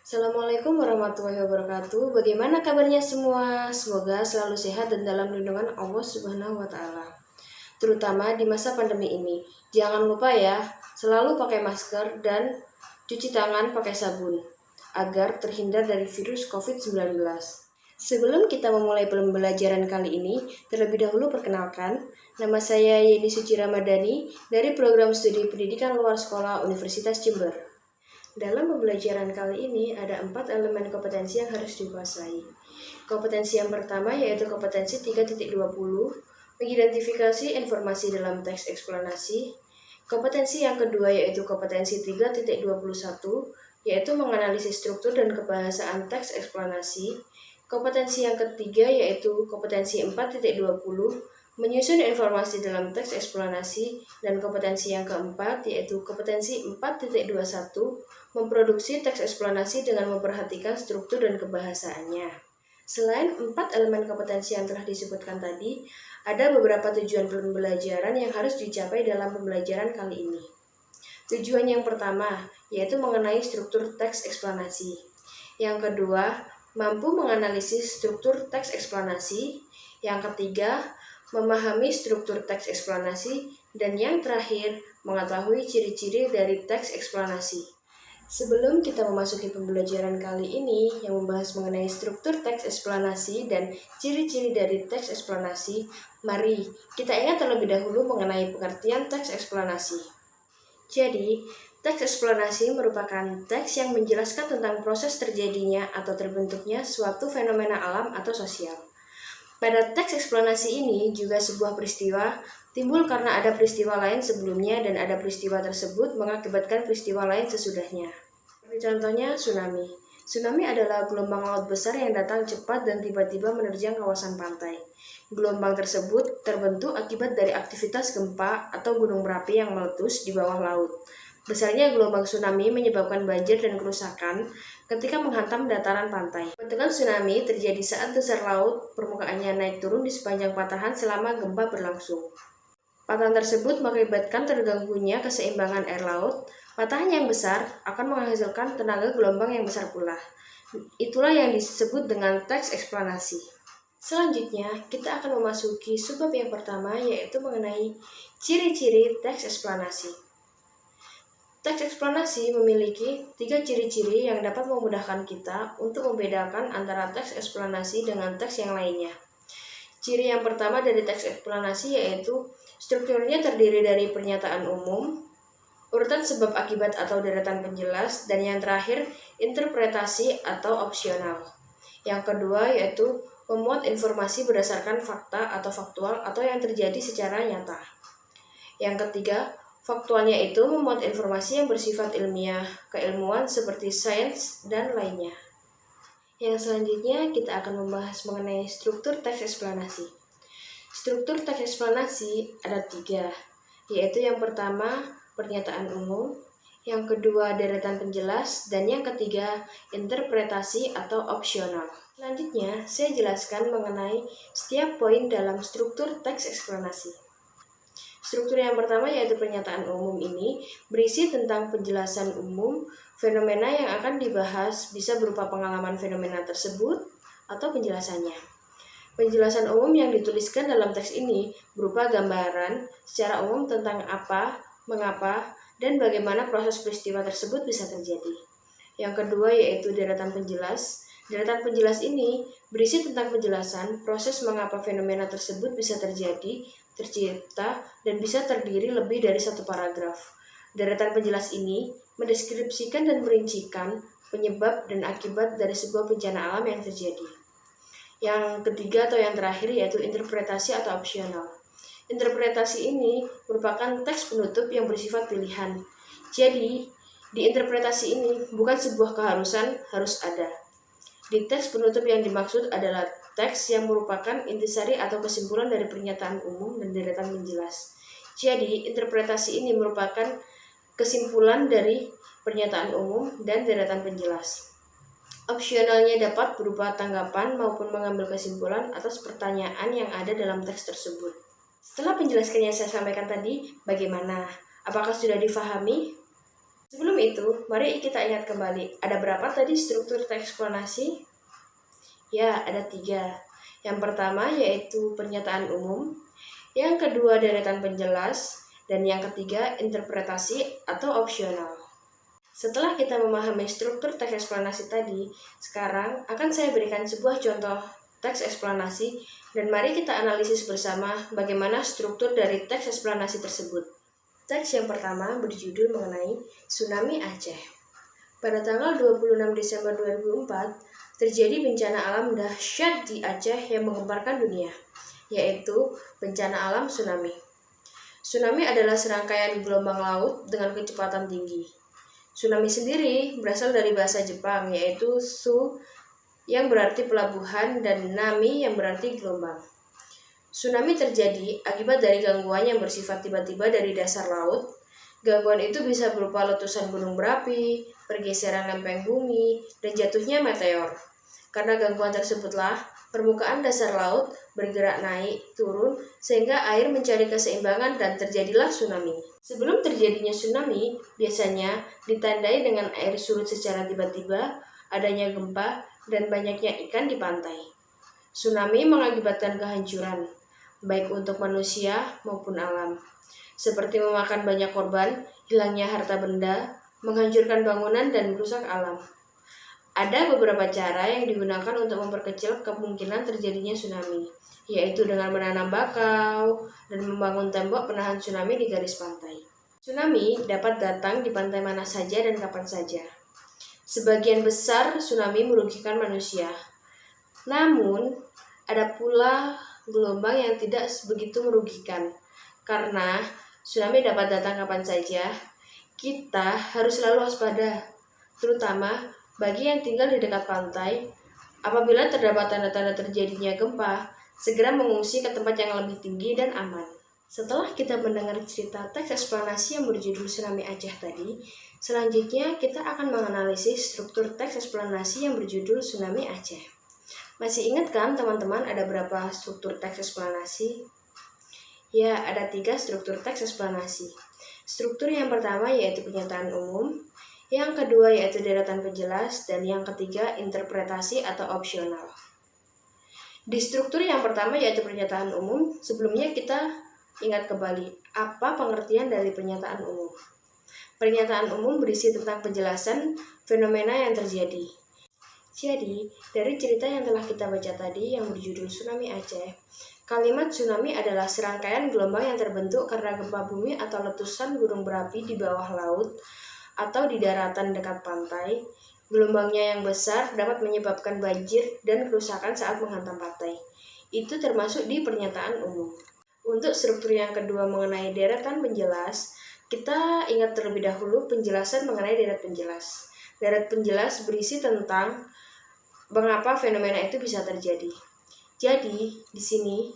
Assalamualaikum warahmatullahi wabarakatuh. Bagaimana kabarnya semua? Semoga selalu sehat dan dalam lindungan Allah Subhanahu wa taala. Terutama di masa pandemi ini. Jangan lupa ya, selalu pakai masker dan cuci tangan pakai sabun agar terhindar dari virus COVID-19. Sebelum kita memulai pembelajaran kali ini, terlebih dahulu perkenalkan, nama saya Yeni Suci Ramadhani dari Program Studi Pendidikan Luar Sekolah Universitas Jember. Dalam pembelajaran kali ini ada 4 elemen kompetensi yang harus dikuasai. Kompetensi yang pertama yaitu kompetensi 3.20, mengidentifikasi informasi dalam teks eksplanasi. Kompetensi yang kedua yaitu kompetensi 3.21, yaitu menganalisis struktur dan kebahasaan teks eksplanasi. Kompetensi yang ketiga yaitu kompetensi 4.20, menyusun informasi dalam teks eksplanasi, dan kompetensi yang keempat yaitu kompetensi 4.21, memproduksi teks eksplanasi dengan memperhatikan struktur dan kebahasaannya. Selain 4 elemen kompetensi yang telah disebutkan tadi, ada beberapa tujuan pembelajaran yang harus dicapai dalam pembelajaran kali ini. Tujuan yang pertama yaitu mengenai struktur teks eksplanasi. Yang kedua, mampu menganalisis struktur teks eksplanasi. Yang ketiga, memahami struktur teks eksplanasi, dan yang terakhir, mengetahui ciri-ciri dari teks eksplanasi. Sebelum kita memasuki pembelajaran kali ini yang membahas mengenai struktur teks eksplanasi dan ciri-ciri dari teks eksplanasi, mari kita ingat terlebih dahulu mengenai pengertian teks eksplanasi. Jadi, teks eksplanasi merupakan teks yang menjelaskan tentang proses terjadinya atau terbentuknya suatu fenomena alam atau sosial. Pada teks eksplanasi ini juga sebuah peristiwa timbul karena ada peristiwa lain sebelumnya dan ada peristiwa tersebut mengakibatkan peristiwa lain sesudahnya. Contohnya tsunami. Tsunami adalah gelombang laut besar yang datang cepat dan tiba-tiba menerjang kawasan pantai. Gelombang tersebut terbentuk akibat dari aktivitas gempa atau gunung berapi yang meletus di bawah laut. Besarnya gelombang tsunami menyebabkan banjir dan kerusakan ketika menghantam dataran pantai. Bentukan tsunami terjadi saat dasar laut permukaannya naik turun di sepanjang patahan selama gempa berlangsung. Patahan tersebut mengakibatkan terganggunya keseimbangan air laut. Patahan yang besar akan menghasilkan tenaga gelombang yang besar pula. Itulah yang disebut dengan teks eksplanasi. Selanjutnya, kita akan memasuki subbab yang pertama yaitu mengenai ciri-ciri teks eksplanasi. Teks eksplanasi memiliki 3 ciri-ciri yang dapat memudahkan kita untuk membedakan antara teks eksplanasi dengan teks yang lainnya. Ciri yang pertama dari teks eksplanasi yaitu strukturnya terdiri dari pernyataan umum, urutan sebab akibat atau deretan penjelas, dan yang terakhir interpretasi atau opsional. Yang kedua yaitu memuat informasi berdasarkan fakta atau faktual atau yang terjadi secara nyata. Yang ketiga, faktualnya itu memuat informasi yang bersifat ilmiah, keilmuan seperti sains dan lainnya. Yang selanjutnya kita akan membahas mengenai struktur teks eksplanasi. Struktur teks eksplanasi ada 3, yaitu yang pertama pernyataan umum, yang kedua deretan penjelas, dan yang ketiga interpretasi atau opsional. Selanjutnya saya jelaskan mengenai setiap poin dalam struktur teks eksplanasi. Struktur yang pertama yaitu pernyataan umum ini berisi tentang penjelasan umum fenomena yang akan dibahas, bisa berupa pengalaman fenomena tersebut atau penjelasannya. Penjelasan umum yang dituliskan dalam teks ini berupa gambaran secara umum tentang apa, mengapa, dan bagaimana proses peristiwa tersebut bisa terjadi. Yang kedua yaitu deretan penjelas. Deretan penjelas ini berisi tentang penjelasan proses mengapa fenomena tersebut bisa terjadi, tercipta, dan bisa terdiri lebih dari 1 paragraf. Deretan penjelas ini mendeskripsikan dan merincikan penyebab dan akibat dari sebuah bencana alam yang terjadi. Yang ketiga atau yang terakhir yaitu interpretasi atau opsional. Interpretasi ini merupakan teks penutup yang bersifat pilihan. Jadi, di interpretasi ini bukan sebuah keharusan harus ada. Di teks penutup yang dimaksud adalah teks yang merupakan intisari atau kesimpulan dari pernyataan umum dan deretan penjelas. Jadi, interpretasi ini merupakan kesimpulan dari pernyataan umum dan deretan penjelas. Opsionalnya dapat berupa tanggapan maupun mengambil kesimpulan atas pertanyaan yang ada dalam teks tersebut. Setelah penjelasan yang saya sampaikan tadi, bagaimana? Apakah sudah difahami? Sebelum itu, mari kita ingat kembali, ada berapa tadi struktur teks eksplanasi? Ya, ada 3. Yang pertama yaitu pernyataan umum, yang kedua deretan penjelas, dan yang ketiga interpretasi atau opsional. Setelah kita memahami struktur teks eksplanasi tadi, sekarang akan saya berikan sebuah contoh teks eksplanasi dan mari kita analisis bersama bagaimana struktur dari teks eksplanasi tersebut. Teks yang pertama berjudul mengenai Tsunami Aceh. Pada tanggal 26 Desember 2004, terjadi bencana alam dahsyat di Aceh yang menggemparkan dunia, yaitu bencana alam tsunami. Tsunami adalah serangkaian gelombang laut dengan kecepatan tinggi. Tsunami sendiri berasal dari bahasa Jepang, yaitu Tsu yang berarti pelabuhan dan Nami yang berarti gelombang. Tsunami terjadi akibat dari gangguan yang bersifat tiba-tiba dari dasar laut. Gangguan itu bisa berupa letusan gunung berapi, pergeseran lempeng bumi, dan jatuhnya meteor. Karena gangguan tersebutlah, permukaan dasar laut bergerak naik, turun, sehingga air mencari keseimbangan dan terjadilah tsunami. Sebelum terjadinya tsunami, biasanya ditandai dengan air surut secara tiba-tiba, adanya gempa, dan banyaknya ikan di pantai. Tsunami mengakibatkan kehancuran, baik untuk manusia maupun alam, seperti memakan banyak korban, hilangnya harta benda, menghancurkan bangunan, dan merusak alam. Ada beberapa cara yang digunakan untuk memperkecil kemungkinan terjadinya tsunami, yaitu dengan menanam bakau dan membangun tembok penahan tsunami di garis pantai. Tsunami dapat datang di pantai mana saja dan kapan saja. Sebagian besar tsunami merugikan manusia. Namun, ada pula gelombang yang tidak begitu merugikan. Karena tsunami dapat datang kapan saja, kita harus selalu waspada, terutama bagi yang tinggal di dekat pantai. Apabila terdapat tanda-tanda terjadinya gempa, segera mengungsi ke tempat yang lebih tinggi dan aman. Setelah kita mendengar cerita teks eksplanasi yang berjudul Tsunami Aceh tadi, selanjutnya kita akan menganalisis struktur teks eksplanasi yang berjudul Tsunami Aceh. Masih ingat kan teman-teman ada berapa struktur teks eksplanasi? Ya, ada 3 struktur teks eksplanasi. Struktur yang pertama yaitu pernyataan umum, yang kedua yaitu deretan penjelas, dan yang ketiga interpretasi atau opsional. Di struktur yang pertama yaitu pernyataan umum, sebelumnya kita ingat kembali apa pengertian dari pernyataan umum. Pernyataan umum berisi tentang penjelasan fenomena yang terjadi. Jadi, dari cerita yang telah kita baca tadi yang berjudul Tsunami Aceh, kalimat tsunami adalah serangkaian gelombang yang terbentuk karena gempa bumi atau letusan gunung berapi di bawah laut atau di daratan dekat pantai. Gelombangnya yang besar dapat menyebabkan banjir dan kerusakan saat menghantam pantai. Itu termasuk di pernyataan umum. Untuk struktur yang kedua mengenai deretan penjelas, kita ingat terlebih dahulu penjelasan mengenai deret penjelas. Deret penjelas berisi tentang mengapa fenomena itu bisa terjadi. Jadi, di sini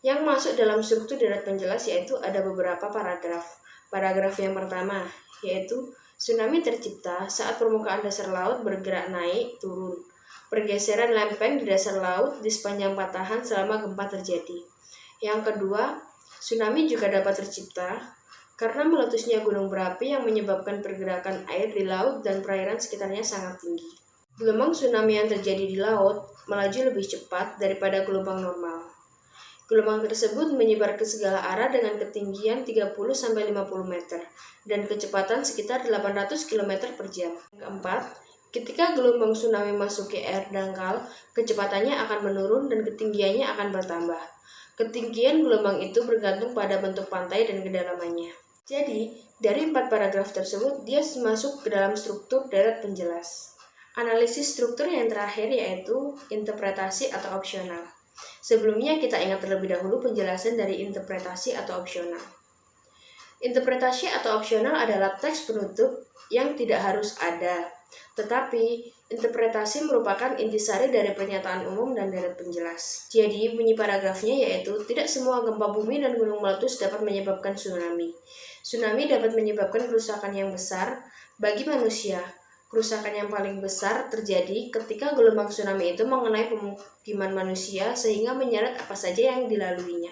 yang masuk dalam struktur deret penjelas yaitu ada beberapa paragraf. Paragraf yang pertama yaitu tsunami tercipta saat permukaan dasar laut bergerak naik turun. Pergeseran lempeng di dasar laut di sepanjang patahan selama gempa terjadi. Yang kedua, tsunami juga dapat tercipta karena meletusnya gunung berapi yang menyebabkan pergerakan air di laut dan perairan sekitarnya sangat tinggi. Gelombang tsunami yang terjadi di laut melaju lebih cepat daripada gelombang normal. Gelombang tersebut menyebar ke segala arah dengan ketinggian 30-50 meter dan kecepatan sekitar 800 km per jam. Yang keempat, ketika gelombang tsunami masuk ke air dangkal, kecepatannya akan menurun dan ketinggiannya akan bertambah. Ketinggian gelombang itu bergantung pada bentuk pantai dan kedalamannya. Jadi, dari 4 paragraf tersebut, dia masuk ke dalam struktur deret penjelas. Analisis struktur yang terakhir yaitu interpretasi atau opsional. Sebelumnya kita ingat terlebih dahulu penjelasan dari interpretasi atau opsional. Interpretasi atau opsional adalah teks penutup yang tidak harus ada, tetapi interpretasi merupakan intisari dari pernyataan umum dan deret penjelas. Jadi bunyi paragrafnya yaitu tidak semua gempa bumi dan gunung meletus dapat menyebabkan tsunami. Tsunami dapat menyebabkan kerusakan yang besar bagi manusia. Kerusakan yang paling besar terjadi ketika gelombang tsunami itu mengenai pemukiman manusia sehingga menyeret apa saja yang dilaluinya.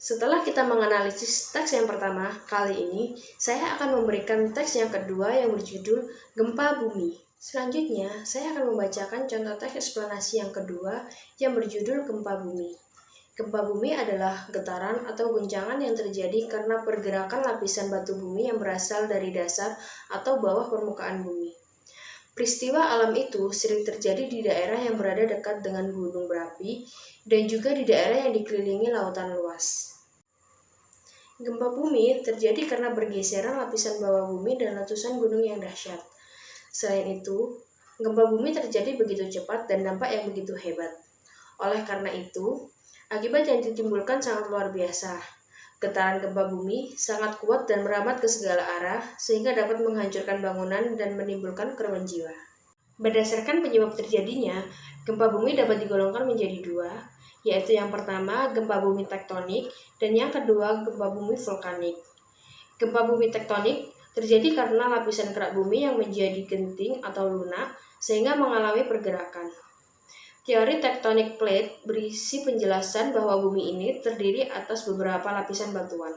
Setelah kita menganalisis teks yang pertama, kali ini saya akan memberikan teks yang kedua yang berjudul Gempa Bumi. Selanjutnya, saya akan membacakan contoh teks eksplanasi yang kedua yang berjudul Gempa Bumi. Gempa bumi adalah getaran atau guncangan yang terjadi karena pergerakan lapisan batu bumi yang berasal dari dasar atau bawah permukaan bumi. Peristiwa alam itu sering terjadi di daerah yang berada dekat dengan gunung berapi dan juga di daerah yang dikelilingi lautan luas. Gempa bumi terjadi karena bergeseran lapisan bawah bumi dan letusan gunung yang dahsyat. Selain itu, gempa bumi terjadi begitu cepat dan dampak yang begitu hebat. Oleh karena itu, akibat yang ditimbulkan sangat luar biasa. Getaran gempa bumi sangat kuat dan merambat ke segala arah sehingga dapat menghancurkan bangunan dan menimbulkan korban jiwa. Berdasarkan penyebab terjadinya, gempa bumi dapat digolongkan menjadi dua, yaitu yang pertama gempa bumi tektonik dan yang kedua gempa bumi vulkanik. Gempa bumi tektonik terjadi karena lapisan kerak bumi yang menjadi genting atau lunak sehingga mengalami pergerakan. Teori tectonic plate berisi penjelasan bahwa bumi ini terdiri atas beberapa lapisan batuan.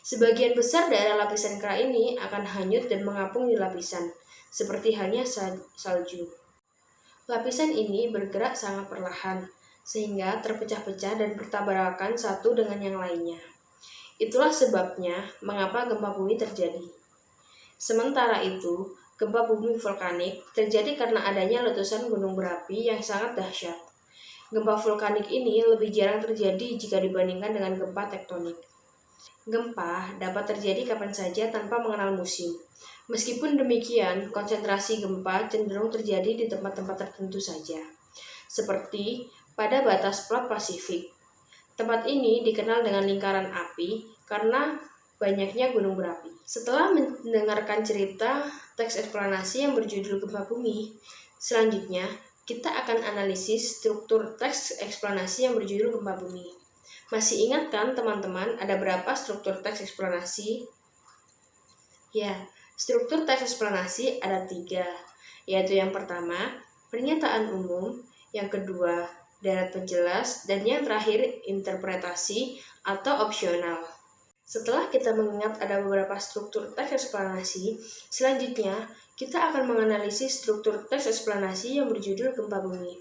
Sebagian besar daerah lapisan kerak ini akan hanyut dan mengapung di lapisan, seperti halnya salju. Lapisan ini bergerak sangat perlahan, sehingga terpecah-pecah dan bertabrakan satu dengan yang lainnya. Itulah sebabnya mengapa gempa bumi terjadi. Sementara itu, gempa bumi vulkanik terjadi karena adanya letusan gunung berapi yang sangat dahsyat. Gempa vulkanik ini lebih jarang terjadi jika dibandingkan dengan gempa tektonik. Gempa dapat terjadi kapan saja tanpa mengenal musim. Meskipun demikian, konsentrasi gempa cenderung terjadi di tempat-tempat tertentu saja, seperti pada batas plat Pasifik. Tempat ini dikenal dengan lingkaran api karena banyaknya gunung berapi. Setelah mendengarkan cerita teks eksplanasi yang berjudul Gempa Bumi, selanjutnya kita akan analisis struktur teks eksplanasi yang berjudul Gempa Bumi. Masih ingat kan teman-teman ada berapa struktur teks eksplanasi? Ya, struktur teks eksplanasi ada 3, yaitu yang pertama, pernyataan umum, yang kedua, deret penjelas, dan yang terakhir, interpretasi atau opsional. Setelah kita mengingat ada beberapa struktur teks eksplanasi, selanjutnya kita akan menganalisis struktur teks eksplanasi yang berjudul Gempa Bumi.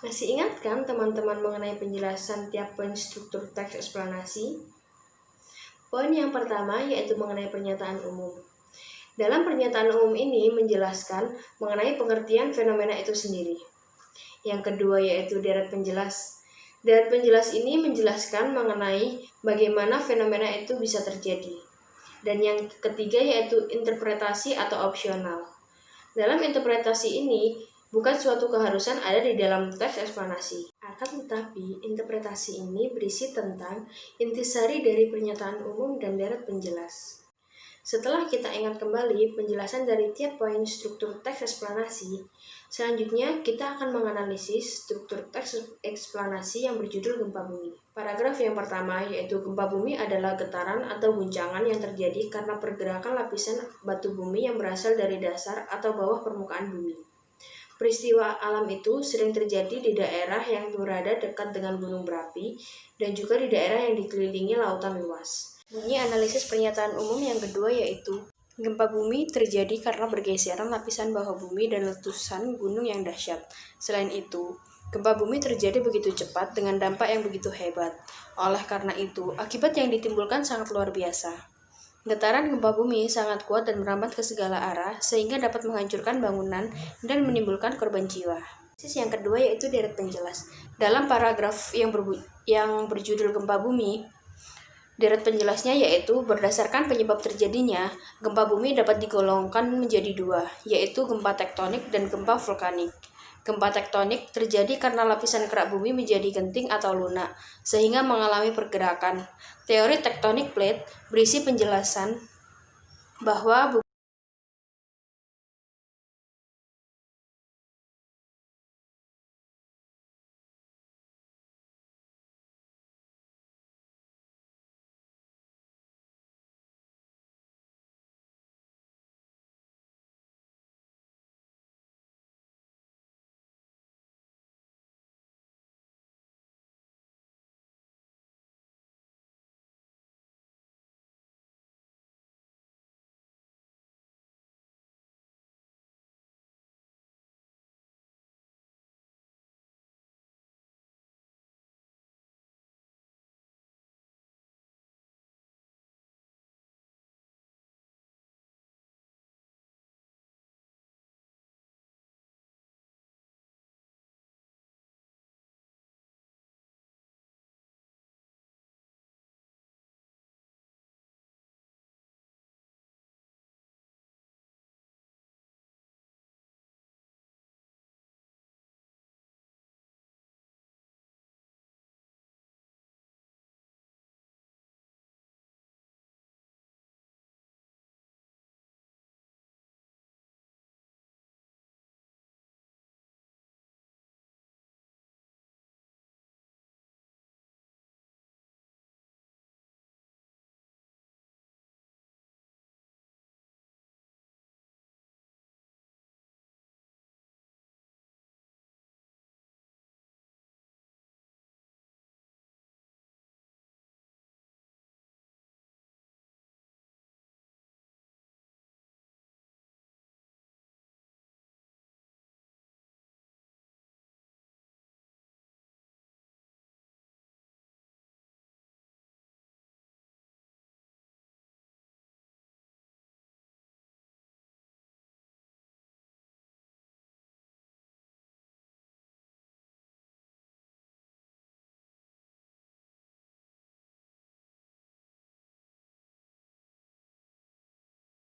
Masih ingat kan teman-teman mengenai penjelasan tiap poin struktur teks eksplanasi? Poin yang pertama yaitu mengenai pernyataan umum. Dalam pernyataan umum ini menjelaskan mengenai pengertian fenomena itu sendiri. Yang kedua yaitu deret penjelas. Deret penjelas ini menjelaskan mengenai bagaimana fenomena itu bisa terjadi. Dan yang ketiga yaitu interpretasi atau opsional. Dalam interpretasi ini, bukan suatu keharusan ada di dalam teks eksplanasi. Akan tetapi, interpretasi ini berisi tentang intisari dari pernyataan umum dan deret penjelas. Setelah kita ingat kembali penjelasan dari tiap poin struktur teks eksplanasi, selanjutnya kita akan menganalisis struktur teks eksplanasi yang berjudul Gempa Bumi. Paragraf yang pertama yaitu gempa bumi adalah getaran atau guncangan yang terjadi karena pergerakan lapisan batu bumi yang berasal dari dasar atau bawah permukaan bumi. Peristiwa alam itu sering terjadi di daerah yang berada dekat dengan gunung berapi dan juga di daerah yang dikelilingi lautan luas. Bunyi analisis pernyataan umum yang kedua yaitu gempa bumi terjadi karena bergeseran lapisan bawah bumi dan letusan gunung yang dahsyat. Selain itu, gempa bumi terjadi begitu cepat dengan dampak yang begitu hebat. Oleh karena itu, akibat yang ditimbulkan sangat luar biasa. Getaran gempa bumi sangat kuat dan merambat ke segala arah sehingga dapat menghancurkan bangunan dan menimbulkan korban jiwa. Yang kedua yaitu deret penjelas. Dalam paragraf yang berjudul Gempa Bumi, deret penjelasnya yaitu berdasarkan penyebab terjadinya, gempa bumi dapat digolongkan menjadi 2, yaitu gempa tektonik dan gempa vulkanik. Gempa tektonik terjadi karena lapisan kerak bumi menjadi genting atau lunak, sehingga mengalami pergerakan. Teori tectonic plate berisi penjelasan bahwa